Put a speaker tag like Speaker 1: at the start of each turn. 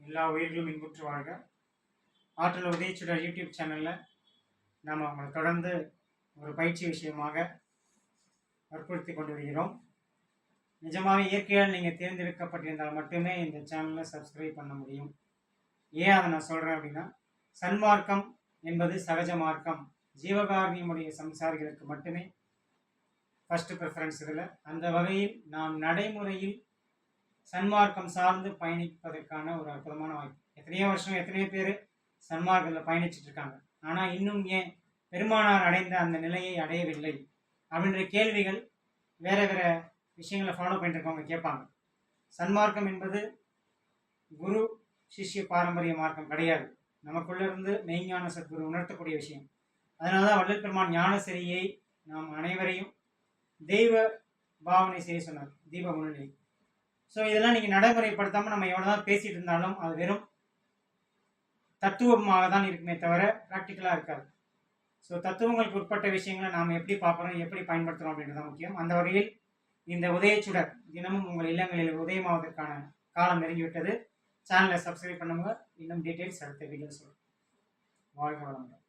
Speaker 1: எல்லா உயிர்களும் இன்புற்று வாழ்க. ஆற்றல் உதயச்சுடர் யூடியூப் சேனலில் நாம் அவங்களை தொடர்ந்து ஒரு பயிற்சி விஷயமாக வற்புறுத்தி கொண்டு வருகிறோம். நிஜமாகவே இயற்கையால் நீங்கள் தேர்ந்தெடுக்கப்பட்டிருந்தால் மட்டுமே இந்த சேனலில் சப்ஸ்கிரைப் பண்ண முடியும். ஏன் அதை நான் சொல்கிறேன் அப்படின்னா, சன்மார்க்கம் என்பது சகஜ மார்க்கம், ஜீவகாரணியமுடைய சம்சாரிகளுக்கு மட்டுமே ஃபஸ்ட்டு ப்ரிஃபரன்ஸ். இதில் அந்த வகையில் நாம் நடைமுறையில் சன்மார்க்கம் சார்ந்து பயணிப்பதற்கான ஒரு அற்புதமான வாய்ப்பு. எத்தனையோ வருஷம் எத்தனையோ பேர் சன்மார்க்கத்தில் பயணிச்சுட்டு இருக்காங்க. ஆனால் இன்னும் ஏன் பெருமானார் அடைந்த அந்த நிலையை அடையவில்லை அப்படின்ற கேள்விகள் வேறு வேறு விஷயங்களை ஃபாலோ பண்ணிட்டு இருக்கவங்க கேட்பாங்க. சன்மார்க்கம் என்பது குரு சிஷ்ய பாரம்பரிய மார்க்கம் கிடையாது. நமக்குள்ளேருந்து மெய்ஞான சத்குரு உணர்த்தக்கூடிய விஷயம். அதனால தான் வள்ளல் பெருமான் ஞானசிரியை நாம் அனைவரையும் தெய்வ பாவனை செய்ய சொன்னார், தீப முன்னிலை. ஸோ இதெல்லாம் நீங்கள் நடைமுறைப்படுத்தாமல் நம்ம எவ்வளோ தான் பேசிகிட்டு இருந்தாலும் அது வெறும் தத்துவமாக தான் இருக்குமே தவிர ப்ராக்டிக்கலாக இருக்காது. ஸோ தத்துவங்களுக்கு உட்பட்ட விஷயங்களை நாம் எப்படி பார்க்குறோம், எப்படி பயன்படுத்துகிறோம் அப்படின்றது தான் முக்கியம். அந்த வகையில் இந்த உதயச்சுடர் தினமும் உங்கள் இல்லங்களில் உதயமாவதற்கான காலம் நெருங்கிவிட்டது. சேனலை சப்ஸ்கிரைப் பண்ணுங்க. இன்னும் டீட்டெயில்ஸ் அடுத்த வீடியோ சொல்கிறேன். வாழ்க வளமுடன்.